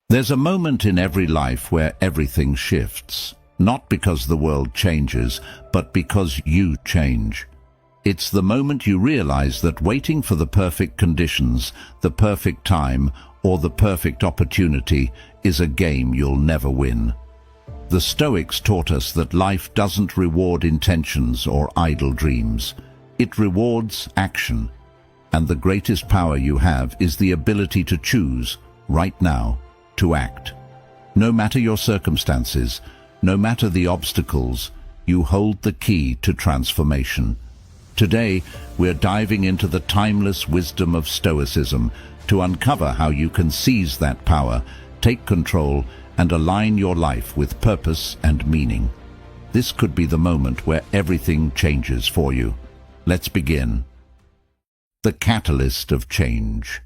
There's a moment in every life where everything shifts, not because the world changes, but because you change. It's the moment you realize that waiting for the perfect conditions, the perfect time, or the perfect opportunity is a game you'll never win. The Stoics taught us that life doesn't reward intentions or idle dreams. It rewards action. And the greatest power you have is the ability to choose, right now, to act. No matter your circumstances, no matter the obstacles, you hold the key to transformation. Today, we're diving into the timeless wisdom of Stoicism to uncover how you can seize that power, take control, and align your life with purpose and meaning. This could be the moment where everything changes for you. Let's begin. The catalyst of change.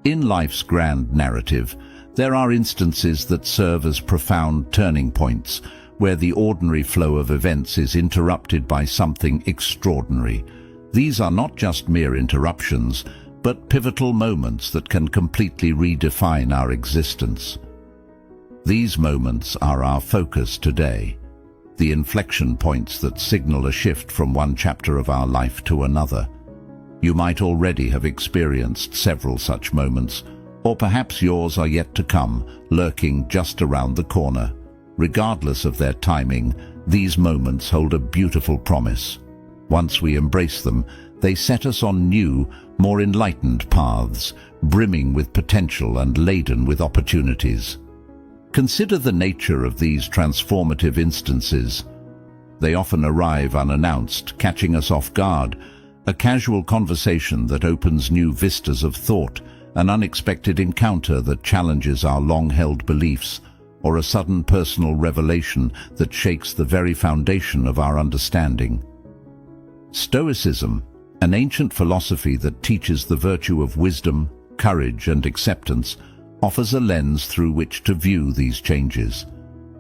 In life's grand narrative, there are instances that serve as profound turning points, where the ordinary flow of events is interrupted by something extraordinary. These are not just mere interruptions, but pivotal moments that can completely redefine our existence. These moments are our focus today, the inflection points that signal a shift from one chapter of our life to another. You might already have experienced several such moments, or perhaps yours are yet to come, lurking just around the corner. Regardless of their timing, these moments hold a beautiful promise. Once we embrace them, they set us on new, more enlightened paths, brimming with potential and laden with opportunities. Consider the nature of these transformative instances. They often arrive unannounced, catching us off guard. A casual conversation that opens new vistas of thought, an unexpected encounter that challenges our long-held beliefs, or a sudden personal revelation that shakes the very foundation of our understanding. Stoicism, an ancient philosophy that teaches the virtue of wisdom, courage, and acceptance, offers a lens through which to view these changes.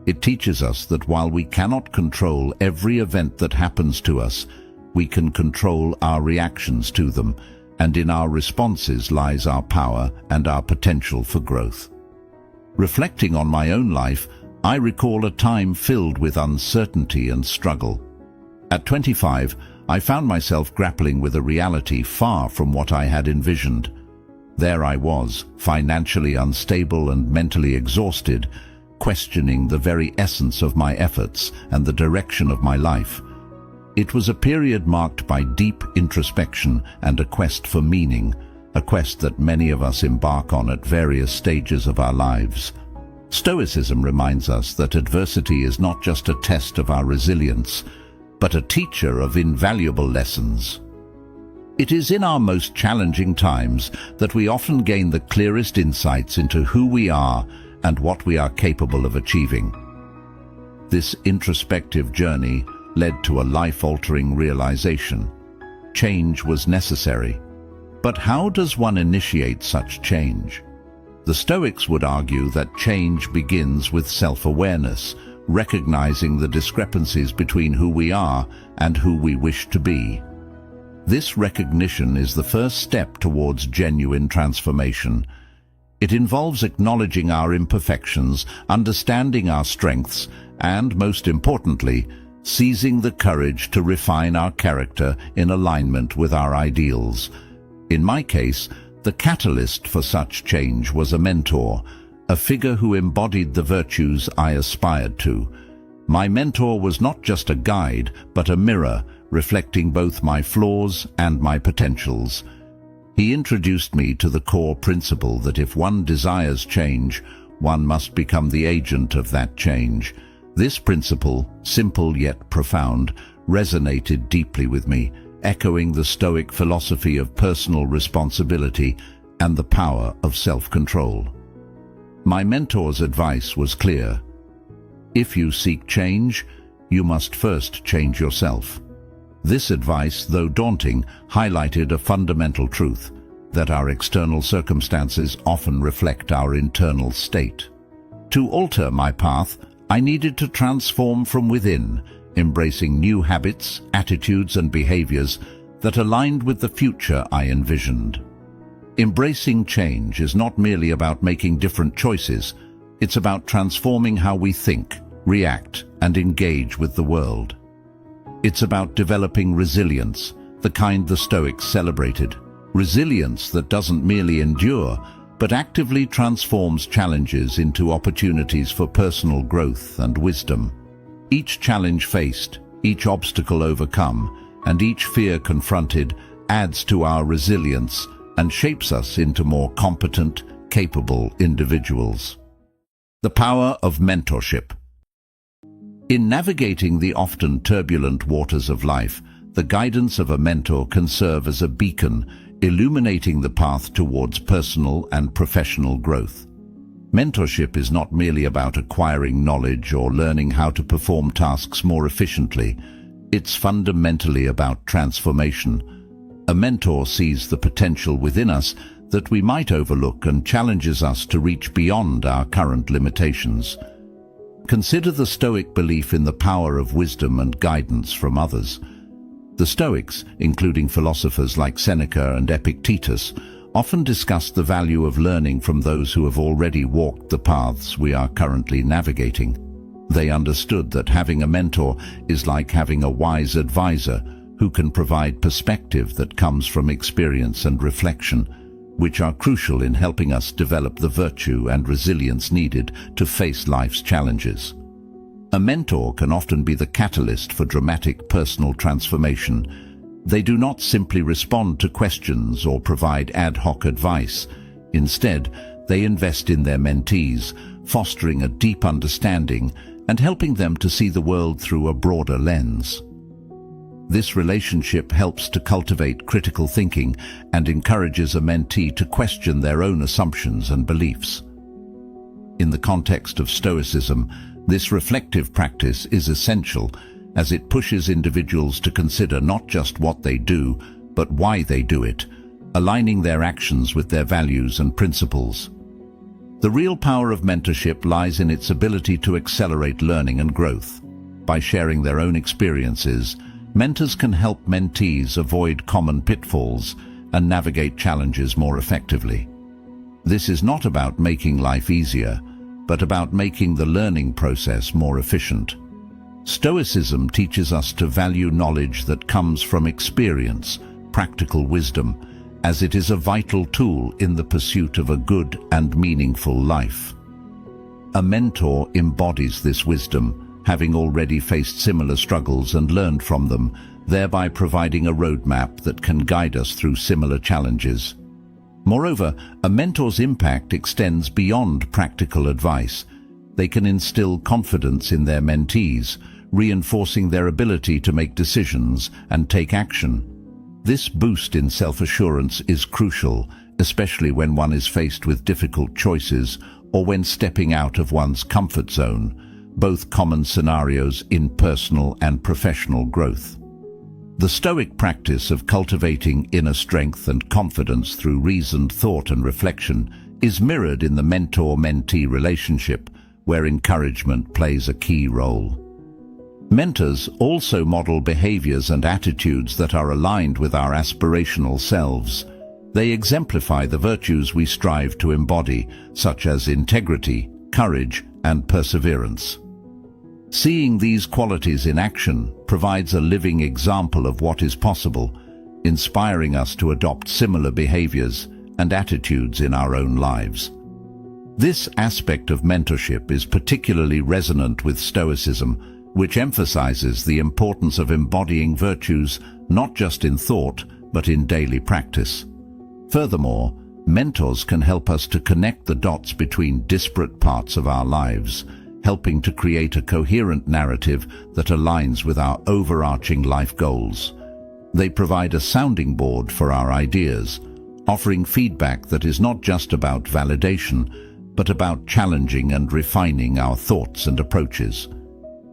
It teaches us that while we cannot control every event that happens to us, we can control our reactions to them, and in our responses lies our power and our potential for growth. Reflecting on my own life, I recall a time filled with uncertainty and struggle. At 25, I found myself grappling with a reality far from what I had envisioned. There I was, financially unstable and mentally exhausted, questioning the very essence of my efforts and the direction of my life. It was a period marked by deep introspection and a quest for meaning, a quest that many of us embark on at various stages of our lives. Stoicism reminds us that adversity is not just a test of our resilience, but a teacher of invaluable lessons. It is in our most challenging times that we often gain the clearest insights into who we are and what we are capable of achieving. This introspective journey led to a life-altering realization. Change was necessary. But how does one initiate such change? The Stoics would argue that change begins with self-awareness, recognizing the discrepancies between who we are and who we wish to be. This recognition is the first step towards genuine transformation. It involves acknowledging our imperfections, understanding our strengths, and, most importantly, seizing the courage to refine our character in alignment with our ideals. In my case, the catalyst for such change was a mentor, a figure who embodied the virtues I aspired to. My mentor was not just a guide, but a mirror, reflecting both my flaws and my potentials. He introduced me to the core principle that if one desires change, one must become the agent of that change. This principle, simple yet profound, resonated deeply with me, echoing the Stoic philosophy of personal responsibility and the power of self-control. My mentor's advice was clear. If you seek change, you must first change yourself. This advice, though daunting, highlighted a fundamental truth, that our external circumstances often reflect our internal state. To alter my path, I needed to transform from within, embracing new habits, attitudes, and behaviors that aligned with the future I envisioned. Embracing change is not merely about making different choices, it's about transforming how we think, react, and engage with the world. It's about developing resilience, the kind the Stoics celebrated. Resilience that doesn't merely endure, but actively transforms challenges into opportunities for personal growth and wisdom. Each challenge faced, each obstacle overcome, and each fear confronted adds to our resilience and shapes us into more competent, capable individuals. The power of mentorship. In navigating the often turbulent waters of life, the guidance of a mentor can serve as a beacon, illuminating the path towards personal and professional growth. Mentorship is not merely about acquiring knowledge or learning how to perform tasks more efficiently. It's fundamentally about transformation. A mentor sees the potential within us that we might overlook and challenges us to reach beyond our current limitations. Consider the Stoic belief in the power of wisdom and guidance from others. The Stoics, including philosophers like Seneca and Epictetus, often discussed the value of learning from those who have already walked the paths we are currently navigating. They understood that having a mentor is like having a wise advisor who can provide perspective that comes from experience and reflection, which are crucial in helping us develop the virtue and resilience needed to face life's challenges. A mentor can often be the catalyst for dramatic personal transformation. They do not simply respond to questions or provide ad hoc advice. Instead, they invest in their mentees, fostering a deep understanding and helping them to see the world through a broader lens. This relationship helps to cultivate critical thinking and encourages a mentee to question their own assumptions and beliefs. In the context of Stoicism, this reflective practice is essential as it pushes individuals to consider not just what they do, but why they do it, aligning their actions with their values and principles. The real power of mentorship lies in its ability to accelerate learning and growth. By sharing their own experiences, mentors can help mentees avoid common pitfalls and navigate challenges more effectively. This is not about making life easier, but about making the learning process more efficient. Stoicism teaches us to value knowledge that comes from experience, practical wisdom, as it is a vital tool in the pursuit of a good and meaningful life. A mentor embodies this wisdom, having already faced similar struggles and learned from them, thereby providing a roadmap that can guide us through similar challenges. Moreover, a mentor's impact extends beyond practical advice. They can instill confidence in their mentees, reinforcing their ability to make decisions and take action. This boost in self-assurance is crucial, especially when one is faced with difficult choices or when stepping out of one's comfort zone, both common scenarios in personal and professional growth. The Stoic practice of cultivating inner strength and confidence through reasoned thought and reflection is mirrored in the mentor-mentee relationship, where encouragement plays a key role. Mentors also model behaviors and attitudes that are aligned with our aspirational selves. They exemplify the virtues we strive to embody, such as integrity, courage, and perseverance. Seeing these qualities in action provides a living example of what is possible, inspiring us to adopt similar behaviors and attitudes in our own lives. This aspect of mentorship is particularly resonant with Stoicism, which emphasizes the importance of embodying virtues not just in thought, but in daily practice. Furthermore, mentors can help us to connect the dots between disparate parts of our lives, helping to create a coherent narrative that aligns with our overarching life goals. They provide a sounding board for our ideas, offering feedback that is not just about validation, but about challenging and refining our thoughts and approaches.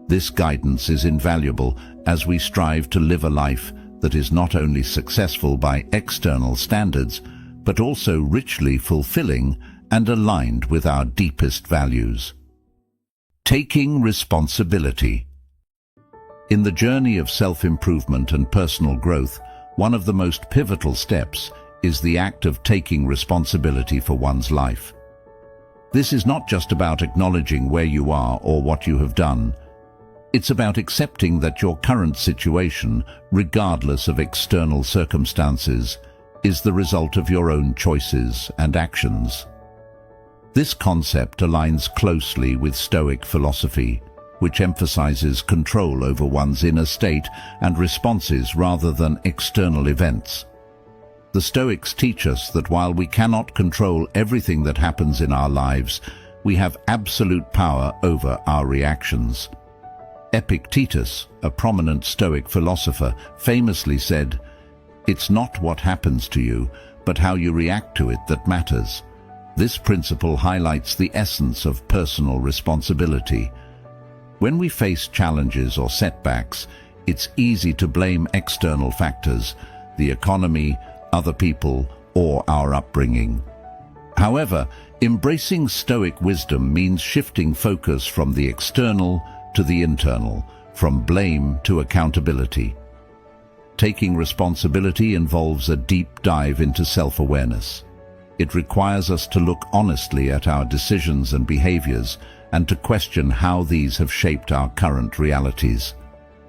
This guidance is invaluable as we strive to live a life that is not only successful by external standards, but also richly fulfilling and aligned with our deepest values. Taking responsibility. In the journey of self-improvement and personal growth, one of the most pivotal steps is the act of taking responsibility for one's life. This is not just about acknowledging where you are or what you have done. It's about accepting that your current situation, regardless of external circumstances, is the result of your own choices and actions. This concept aligns closely with Stoic philosophy, which emphasizes control over one's inner state and responses rather than external events. The Stoics teach us that while we cannot control everything that happens in our lives, we have absolute power over our reactions. Epictetus, a prominent Stoic philosopher, famously said, "It's not what happens to you, but how you react to it that matters." This principle highlights the essence of personal responsibility. When we face challenges or setbacks, it's easy to blame external factors, the economy, other people, or our upbringing. However, embracing Stoic wisdom means shifting focus from the external to the internal, from blame to accountability. Taking responsibility involves a deep dive into self-awareness. It requires us to look honestly at our decisions and behaviors and to question how these have shaped our current realities.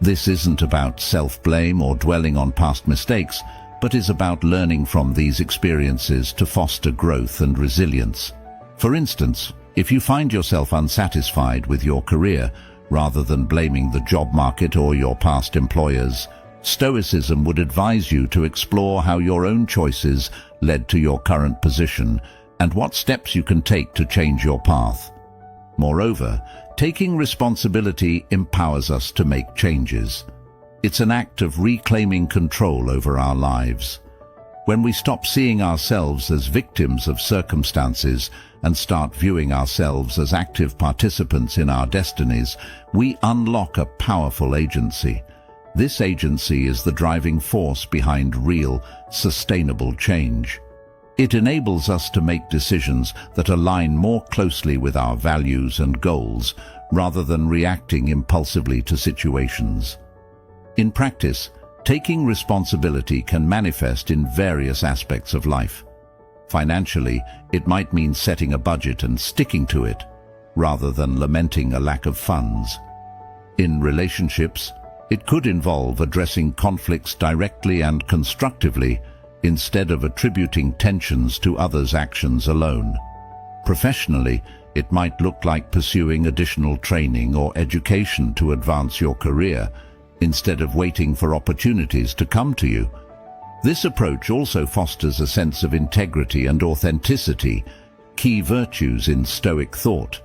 This isn't about self-blame or dwelling on past mistakes, but is about learning from these experiences to foster growth and resilience. For instance, if you find yourself unsatisfied with your career, rather than blaming the job market or your past employers, Stoicism would advise you to explore how your own choices led to your current position and what steps you can take to change your path. Moreover, taking responsibility empowers us to make changes. It's an act of reclaiming control over our lives. When we stop seeing ourselves as victims of circumstances and start viewing ourselves as active participants in our destinies, we unlock a powerful agency. This agency is the driving force behind real, sustainable change. It enables us to make decisions that align more closely with our values and goals, rather than reacting impulsively to situations. In practice, taking responsibility can manifest in various aspects of life. Financially, it might mean setting a budget and sticking to it, rather than lamenting a lack of funds. In relationships, it could involve addressing conflicts directly and constructively, instead of attributing tensions to others' actions alone. Professionally, it might look like pursuing additional training or education to advance your career, instead of waiting for opportunities to come to you. This approach also fosters a sense of integrity and authenticity, key virtues in Stoic thought.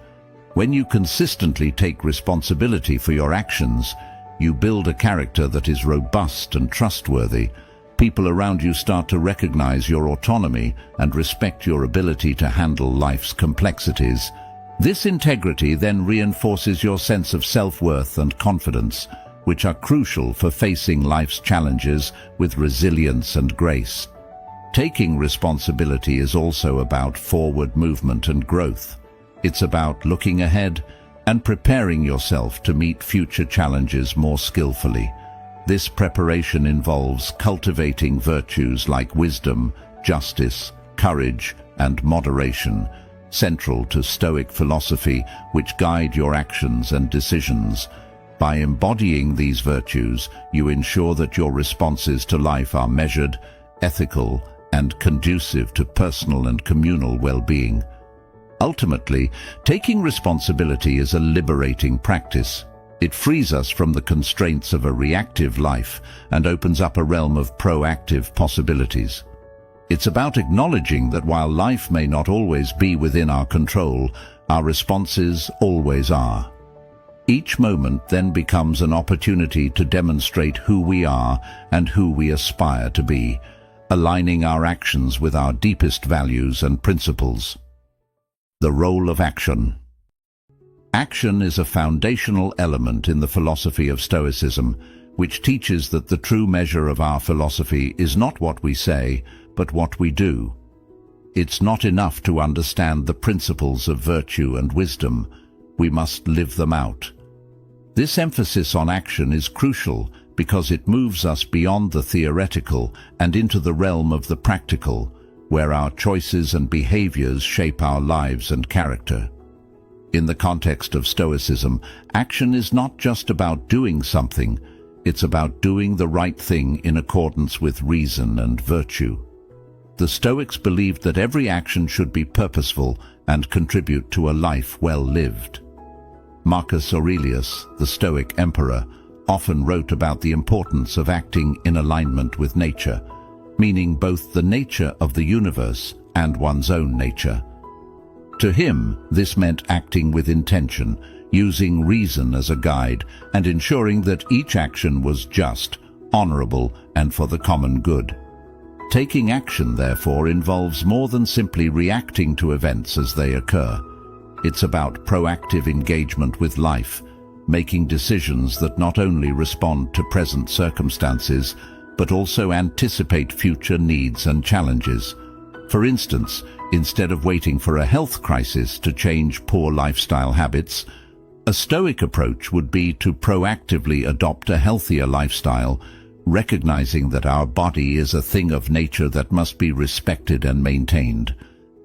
When you consistently take responsibility for your actions, you build a character that is robust and trustworthy. People around you start to recognize your autonomy and respect your ability to handle life's complexities. This integrity then reinforces your sense of self-worth and confidence, which are crucial for facing life's challenges with resilience and grace. Taking responsibility is also about forward movement and growth. It's about looking ahead and preparing yourself to meet future challenges more skillfully. This preparation involves cultivating virtues like wisdom, justice, courage, and moderation, central to Stoic philosophy, which guide your actions and decisions. By embodying these virtues, you ensure that your responses to life are measured, ethical, and conducive to personal and communal well-being. Ultimately, taking responsibility is a liberating practice. It frees us from the constraints of a reactive life and opens up a realm of proactive possibilities. It's about acknowledging that while life may not always be within our control, our responses always are. Each moment then becomes an opportunity to demonstrate who we are and who we aspire to be, aligning our actions with our deepest values and principles. The role of action. Action is a foundational element in the philosophy of Stoicism, which teaches that the true measure of our philosophy is not what we say, but what we do. It's not enough to understand the principles of virtue and wisdom. We must live them out. This emphasis on action is crucial because it moves us beyond the theoretical and into the realm of the practical, where our choices and behaviors shape our lives and character. In the context of Stoicism, action is not just about doing something, it's about doing the right thing in accordance with reason and virtue. The Stoics believed that every action should be purposeful and contribute to a life well lived. Marcus Aurelius, the Stoic emperor, often wrote about the importance of acting in alignment with nature, meaning both the nature of the universe and one's own nature. To him, this meant acting with intention, using reason as a guide, and ensuring that each action was just, honorable, and for the common good. Taking action, therefore, involves more than simply reacting to events as they occur. It's about proactive engagement with life, making decisions that not only respond to present circumstances, but also anticipate future needs and challenges. For instance, instead of waiting for a health crisis to change poor lifestyle habits, a Stoic approach would be to proactively adopt a healthier lifestyle, recognizing that our body is a thing of nature that must be respected and maintained.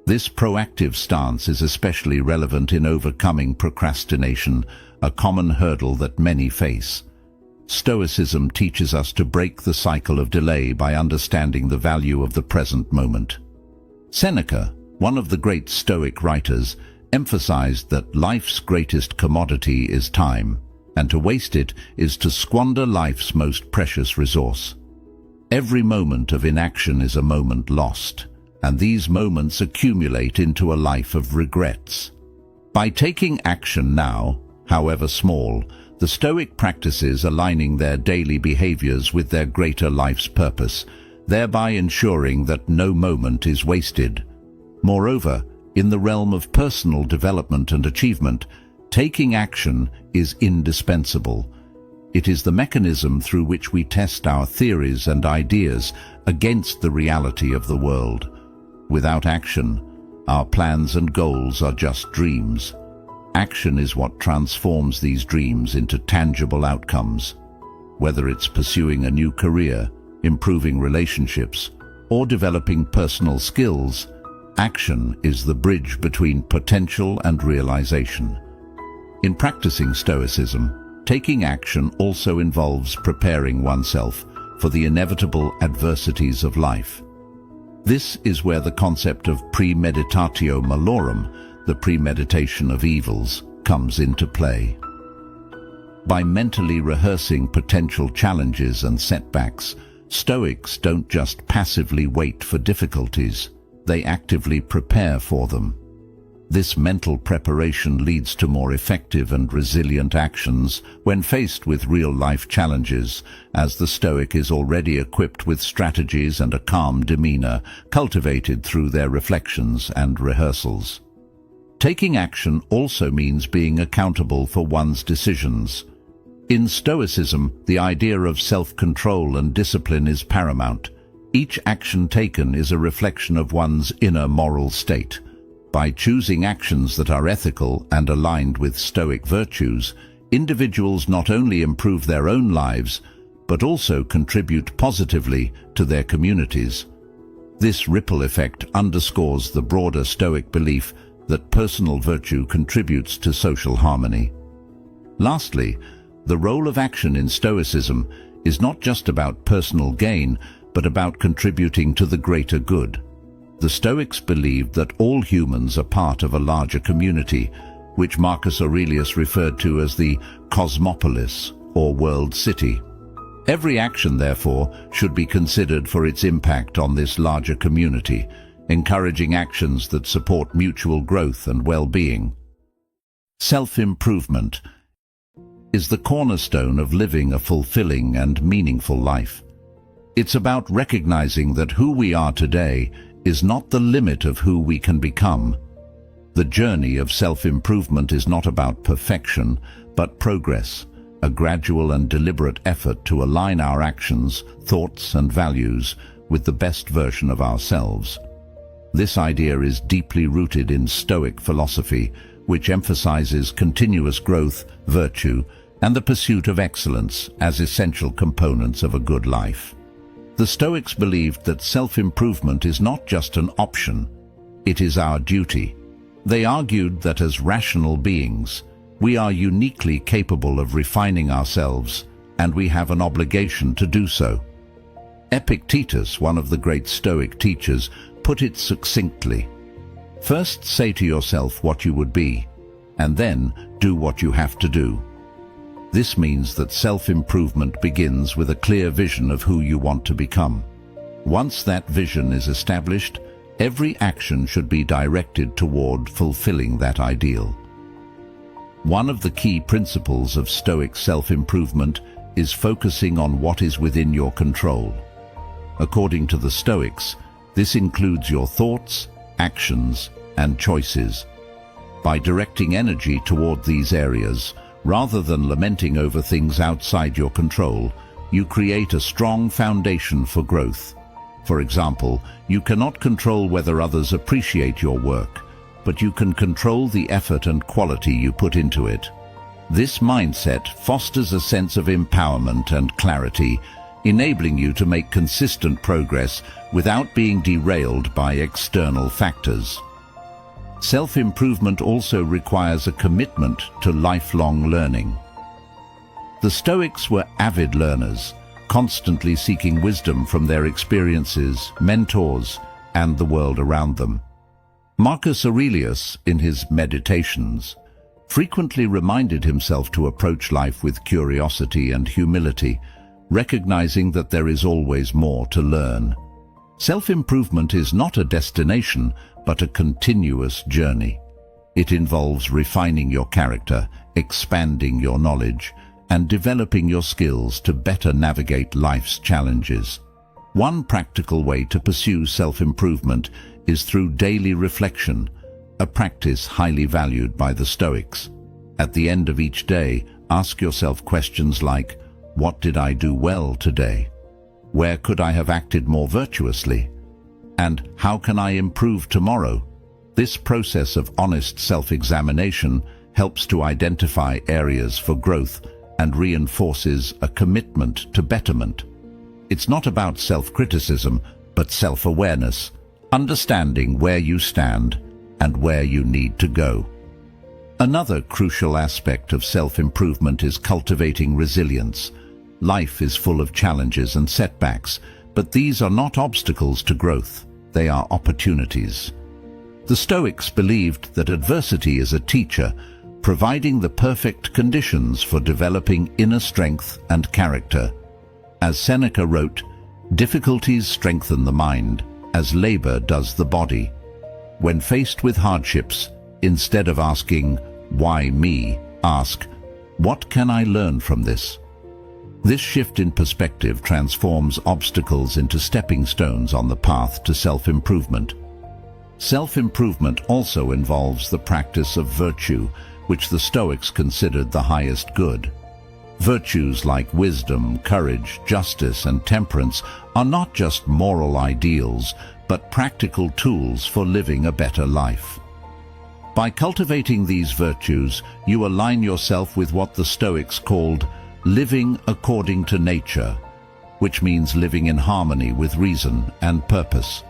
This proactive stance is especially relevant in overcoming procrastination, a common hurdle that many face. Stoicism teaches us to break the cycle of delay by understanding the value of the present moment. Seneca, one of the great Stoic writers, emphasized that life's greatest commodity is time, and to waste it is to squander life's most precious resource. Every moment of inaction is a moment lost, and these moments accumulate into a life of regrets. By taking action now, however small, the Stoic practices aligning their daily behaviors with their greater life's purpose, thereby ensuring that no moment is wasted. Moreover, in the realm of personal development and achievement, taking action is indispensable. It is the mechanism through which we test our theories and ideas against the reality of the world. Without action, our plans and goals are just dreams. Action is what transforms these dreams into tangible outcomes. Whether it's pursuing a new career, improving relationships, or developing personal skills, action is the bridge between potential and realization. In practicing Stoicism, taking action also involves preparing oneself for the inevitable adversities of life. This is where the concept of premeditatio malorum, the premeditation of evils, comes into play. By mentally rehearsing potential challenges and setbacks, Stoics don't just passively wait for difficulties, they actively prepare for them. This mental preparation leads to more effective and resilient actions when faced with real-life challenges, as the Stoic is already equipped with strategies and a calm demeanor cultivated through their reflections and rehearsals. Taking action also means being accountable for one's decisions. In Stoicism, the idea of self-control and discipline is paramount. Each action taken is a reflection of one's inner moral state. By choosing actions that are ethical and aligned with Stoic virtues, individuals not only improve their own lives, but also contribute positively to their communities. This ripple effect underscores the broader Stoic belief that personal virtue contributes to social harmony. Lastly, the role of action in Stoicism is not just about personal gain, but about contributing to the greater good. The Stoics believed that all humans are part of a larger community, which Marcus Aurelius referred to as the cosmopolis, or world city. Every action, therefore, should be considered for its impact on this larger community, encouraging actions that support mutual growth and well-being. Self-improvement is the cornerstone of living a fulfilling and meaningful life. It's about recognizing that who we are today is not the limit of who we can become. The journey of self-improvement is not about perfection, but progress, a gradual and deliberate effort to align our actions, thoughts, and values with the best version of ourselves. This idea is deeply rooted in Stoic philosophy, which emphasizes continuous growth, virtue, and the pursuit of excellence as essential components of a good life. The Stoics believed that self-improvement is not just an option, it is our duty. They argued that as rational beings, we are uniquely capable of refining ourselves, and we have an obligation to do so. Epictetus, one of the great Stoic teachers, put it succinctly: "First say to yourself what you would be, and then do what you have to do." This means that self-improvement begins with a clear vision of who you want to become. Once that vision is established, every action should be directed toward fulfilling that ideal. One of the key principles of Stoic self-improvement is focusing on what is within your control. According to the Stoics, this includes your thoughts, actions, and choices. By directing energy toward these areas, rather than lamenting over things outside your control, you create a strong foundation for growth. For example, you cannot control whether others appreciate your work, but you can control the effort and quality you put into it. This mindset fosters a sense of empowerment and clarity, enabling you to make consistent progress without being derailed by external factors. Self-improvement also requires a commitment to lifelong learning. The Stoics were avid learners, constantly seeking wisdom from their experiences, mentors, and the world around them. Marcus Aurelius, in his Meditations, frequently reminded himself to approach life with curiosity and humility, recognizing that there is always more to learn. Self-improvement is not a destination, but a continuous journey. It involves refining your character, expanding your knowledge, and developing your skills to better navigate life's challenges. One practical way to pursue self-improvement is through daily reflection, a practice highly valued by the Stoics. At the end of each day, ask yourself questions like, "What did I do well today? Where could I have acted more virtuously? And how can I improve tomorrow?" This process of honest self-examination helps to identify areas for growth and reinforces a commitment to betterment. It's not about self-criticism, but self-awareness, understanding where you stand and where you need to go. Another crucial aspect of self-improvement is cultivating resilience. Life is full of challenges and setbacks, but these are not obstacles to growth, they are opportunities. The Stoics believed that adversity is a teacher, providing the perfect conditions for developing inner strength and character. As Seneca wrote, "Difficulties strengthen the mind, as labor does the body." When faced with hardships, instead of asking, "Why me?" ask, "What can I learn from this?" This shift in perspective transforms obstacles into stepping stones on the path to self-improvement. Self-improvement also involves the practice of virtue, which the Stoics considered the highest good. Virtues like wisdom, courage, justice, and temperance are not just moral ideals, but practical tools for living a better life. By cultivating these virtues, you align yourself with what the Stoics called living according to nature, which means living in harmony with reason and purpose.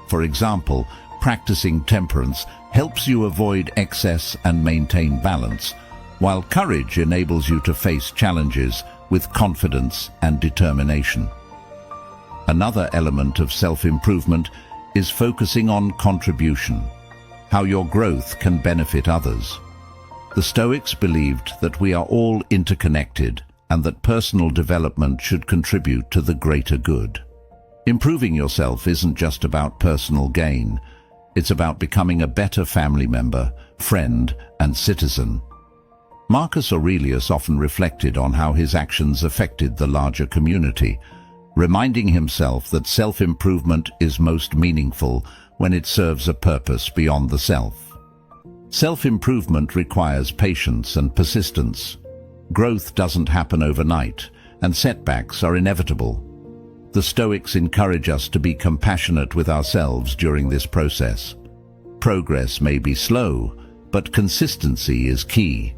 For example, practicing temperance helps you avoid excess and maintain balance, while courage enables you to face challenges with confidence and determination. Another element of self-improvement is focusing on contribution, how your growth can benefit others. The Stoics believed that we are all interconnected and that personal development should contribute to the greater good. Improving yourself isn't just about personal gain, it's about becoming a better family member, friend, and citizen. Marcus Aurelius often reflected on how his actions affected the larger community, reminding himself that self-improvement is most meaningful when it serves a purpose beyond the self. Self-improvement requires patience and persistence. Growth doesn't happen overnight, and setbacks are inevitable. The Stoics encourage us to be compassionate with ourselves during this process. Progress may be slow, but consistency is key.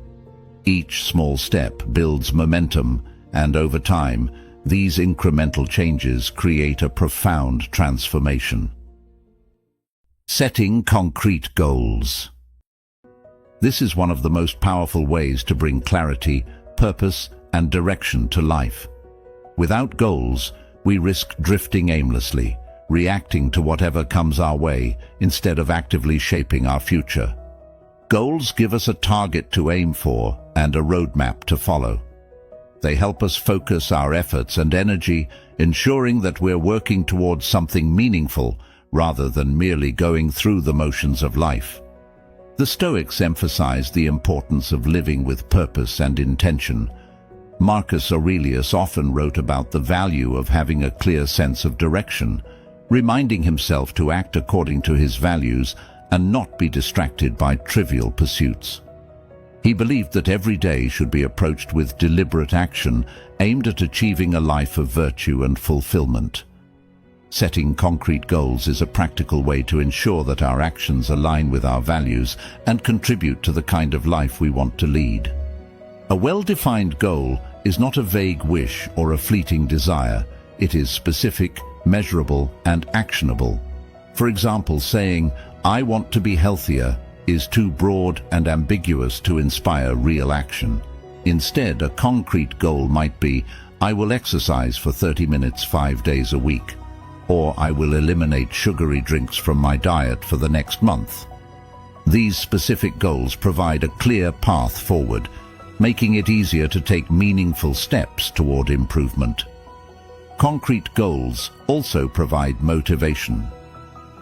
Each small step builds momentum, and over time, these incremental changes create a profound transformation. Setting concrete goals. This is one of the most powerful ways to bring clarity, purpose, and direction to life. Without goals, we risk drifting aimlessly, reacting to whatever comes our way instead of actively shaping our future. Goals give us a target to aim for and a roadmap to follow. They help us focus our efforts and energy, ensuring that we're working towards something meaningful rather than merely going through the motions of life. The Stoics emphasized the importance of living with purpose and intention. Marcus Aurelius often wrote about the value of having a clear sense of direction, reminding himself to act according to his values and not be distracted by trivial pursuits. He believed that every day should be approached with deliberate action aimed at achieving a life of virtue and fulfillment. Setting concrete goals is a practical way to ensure that our actions align with our values and contribute to the kind of life we want to lead. A well-defined goal is not a vague wish or a fleeting desire. It is specific, measurable, and actionable. For example, saying, "I want to be healthier," is too broad and ambiguous to inspire real action. Instead, a concrete goal might be, "I will exercise for 30 minutes 5 days a week," or "I will eliminate sugary drinks from my diet for the next month." These specific goals provide a clear path forward, making it easier to take meaningful steps toward improvement. Concrete goals also provide motivation.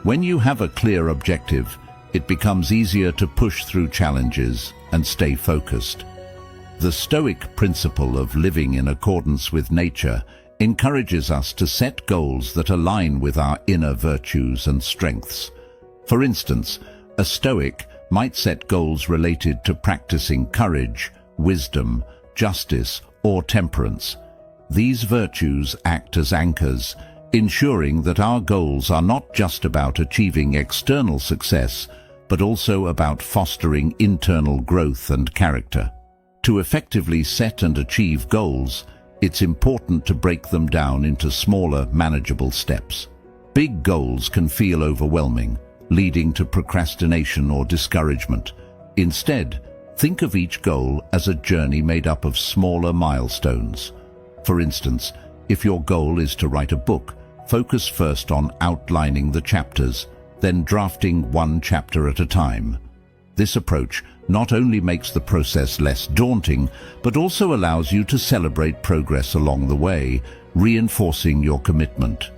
When you have a clear objective, it becomes easier to push through challenges and stay focused. The Stoic principle of living in accordance with nature encourages us to set goals that align with our inner virtues and strengths. For instance, a Stoic might set goals related to practicing courage, wisdom, justice, or temperance. These virtues act as anchors, ensuring that our goals are not just about achieving external success, but also about fostering internal growth and character. To effectively set and achieve goals, it's important to break them down into smaller, manageable steps. Big goals can feel overwhelming, leading to procrastination or discouragement. Instead, think of each goal as a journey made up of smaller milestones. For instance, if your goal is to write a book, focus first on outlining the chapters, then drafting one chapter at a time. This approach not only makes the process less daunting, but also allows you to celebrate progress along the way, reinforcing your commitment.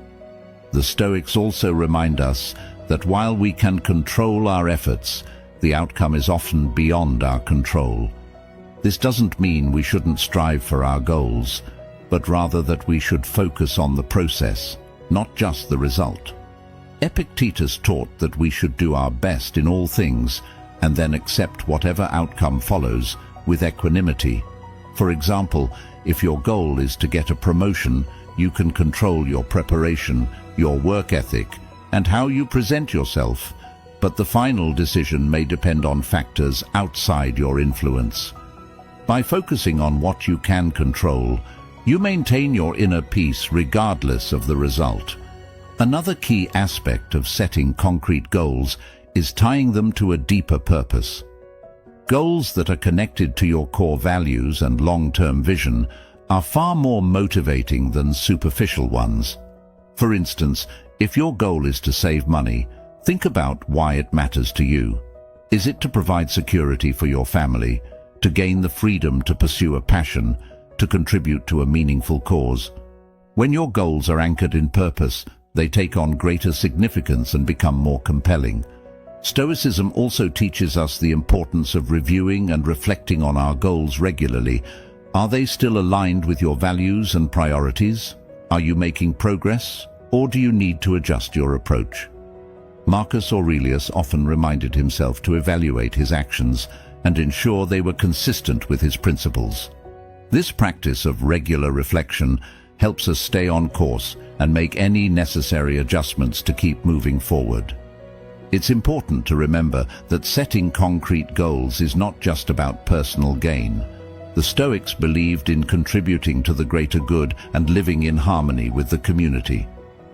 The Stoics also remind us that while we can control our efforts, the outcome is often beyond our control. This doesn't mean we shouldn't strive for our goals, but rather that we should focus on the process, not just the result. Epictetus taught that we should do our best in all things and then accept whatever outcome follows with equanimity. For example, if your goal is to get a promotion, you can control your preparation, your work ethic, and how you present yourself, but the final decision may depend on factors outside your influence. By focusing on what you can control, you maintain your inner peace regardless of the result. Another key aspect of setting concrete goals is tying them to a deeper purpose. Goals that are connected to your core values and long-term vision are far more motivating than superficial ones. For instance, if your goal is to save money, think about why it matters to you. Is it to provide security for your family, to gain the freedom to pursue a passion, to contribute to a meaningful cause? When your goals are anchored in purpose, they take on greater significance and become more compelling. Stoicism also teaches us the importance of reviewing and reflecting on our goals regularly. Are they still aligned with your values and priorities? Are you making progress, or do you need to adjust your approach? Marcus Aurelius often reminded himself to evaluate his actions and ensure they were consistent with his principles. This practice of regular reflection helps us stay on course and make any necessary adjustments to keep moving forward. It's important to remember that setting concrete goals is not just about personal gain. The Stoics believed in contributing to the greater good and living in harmony with the community.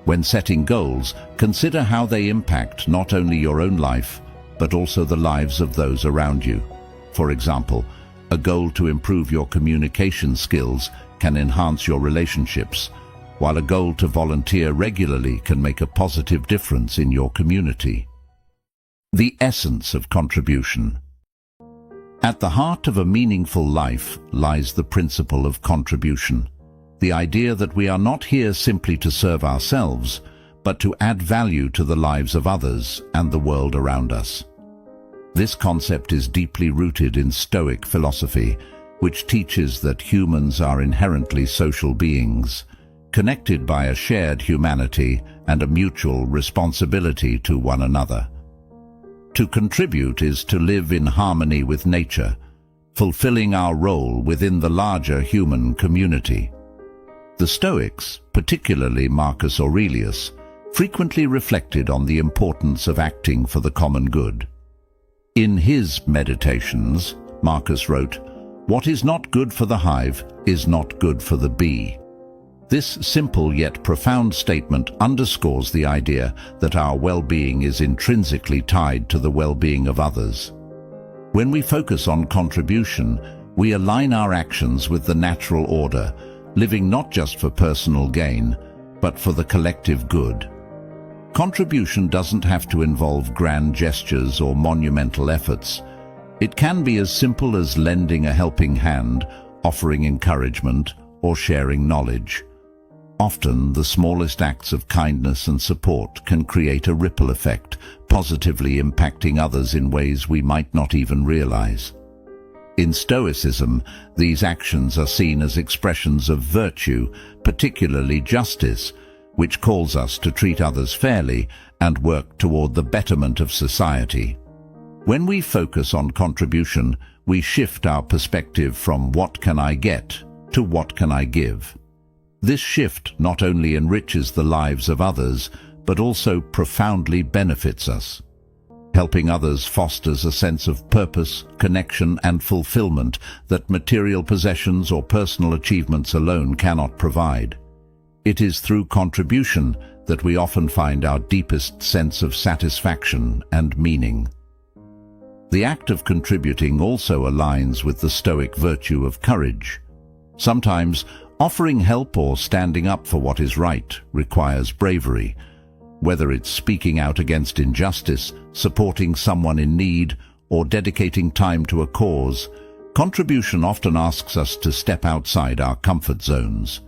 When setting goals, consider how they impact not only your own life, but also the lives of those around you. For example, a goal to improve your communication skills can enhance your relationships, while a goal to volunteer regularly can make a positive difference in your community. The essence of contribution. At the heart of a meaningful life lies the principle of contribution, the idea that we are not here simply to serve ourselves, but to add value to the lives of others and the world around us. This concept is deeply rooted in Stoic philosophy, which teaches that humans are inherently social beings, connected by a shared humanity and a mutual responsibility to one another. To contribute is to live in harmony with nature, fulfilling our role within the larger human community. The Stoics, particularly Marcus Aurelius, frequently reflected on the importance of acting for the common good. In his Meditations, Marcus wrote, "What is not good for the hive is not good for the bee." This simple yet profound statement underscores the idea that our well-being is intrinsically tied to the well-being of others. When we focus on contribution, we align our actions with the natural order, living not just for personal gain, but for the collective good. Contribution doesn't have to involve grand gestures or monumental efforts. It can be as simple as lending a helping hand, offering encouragement, or sharing knowledge. Often, the smallest acts of kindness and support can create a ripple effect, positively impacting others in ways we might not even realize. In Stoicism, these actions are seen as expressions of virtue, particularly justice, which calls us to treat others fairly and work toward the betterment of society. When we focus on contribution, we shift our perspective from "what can I get" to "what can I give?" This shift not only enriches the lives of others, but also profoundly benefits us. Helping others fosters a sense of purpose, connection, and fulfillment that material possessions or personal achievements alone cannot provide. It is through contribution that we often find our deepest sense of satisfaction and meaning. The act of contributing also aligns with the Stoic virtue of courage. Sometimes, offering help or standing up for what is right requires bravery. Whether it's speaking out against injustice, supporting someone in need, or dedicating time to a cause, contribution often asks us to step outside our comfort zones.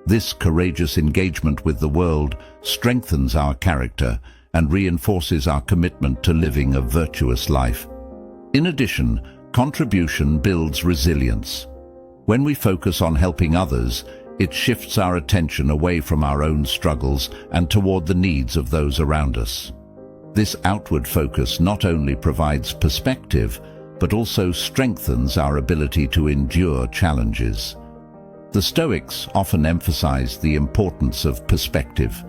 This courageous engagement with the world strengthens our character and reinforces our commitment to living a virtuous life. In addition, contribution builds resilience. When we focus on helping others, it shifts our attention away from our own struggles and toward the needs of those around us. This outward focus not only provides perspective, but also strengthens our ability to endure challenges. The Stoics often emphasize the importance of perspective,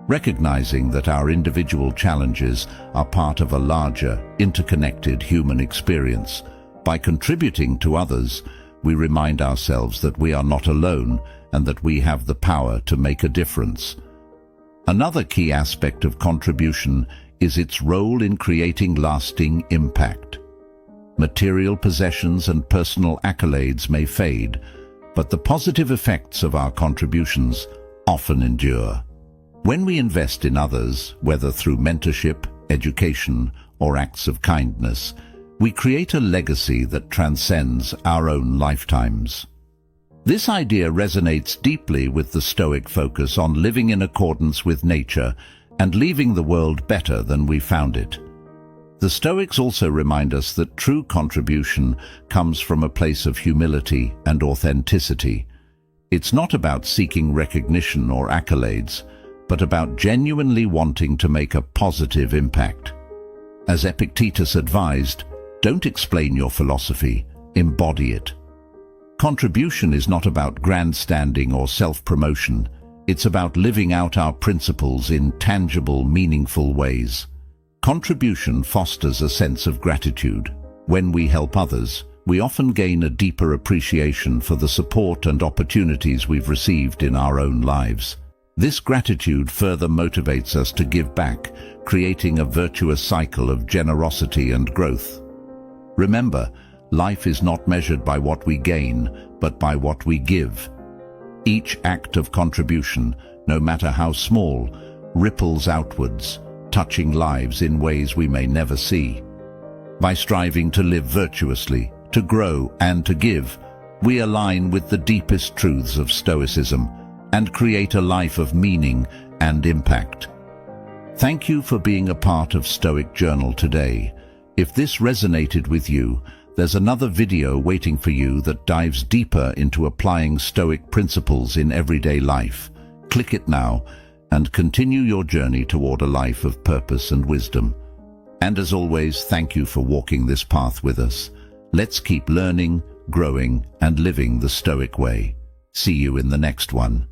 recognizing that our individual challenges are part of a larger, interconnected human experience. By contributing to others, we remind ourselves that we are not alone and that we have the power to make a difference. Another key aspect of contribution is its role in creating lasting impact. Material possessions and personal accolades may fade, but the positive effects of our contributions often endure. When we invest in others, whether through mentorship, education, or acts of kindness, we create a legacy that transcends our own lifetimes. This idea resonates deeply with the Stoic focus on living in accordance with nature and leaving the world better than we found it. The Stoics also remind us that true contribution comes from a place of humility and authenticity. It's not about seeking recognition or accolades, but about genuinely wanting to make a positive impact. As Epictetus advised, don't explain your philosophy, embody it. Contribution is not about grandstanding or self-promotion. It's about living out our principles in tangible, meaningful ways. Contribution fosters a sense of gratitude. When we help others, we often gain a deeper appreciation for the support and opportunities we've received in our own lives. This gratitude further motivates us to give back, creating a virtuous cycle of generosity and growth. Remember, life is not measured by what we gain, but by what we give. Each act of contribution, no matter how small, ripples outwards, touching lives in ways we may never see. By striving to live virtuously, to grow and to give, we align with the deepest truths of Stoicism and create a life of meaning and impact. Thank you for being a part of Stoic Journal today. If this resonated with you, there's another video waiting for you that dives deeper into applying Stoic principles in everyday life. Click it now and continue your journey toward a life of purpose and wisdom. And as always, thank you for walking this path with us. Let's keep learning, growing, and living the Stoic way. See you in the next one.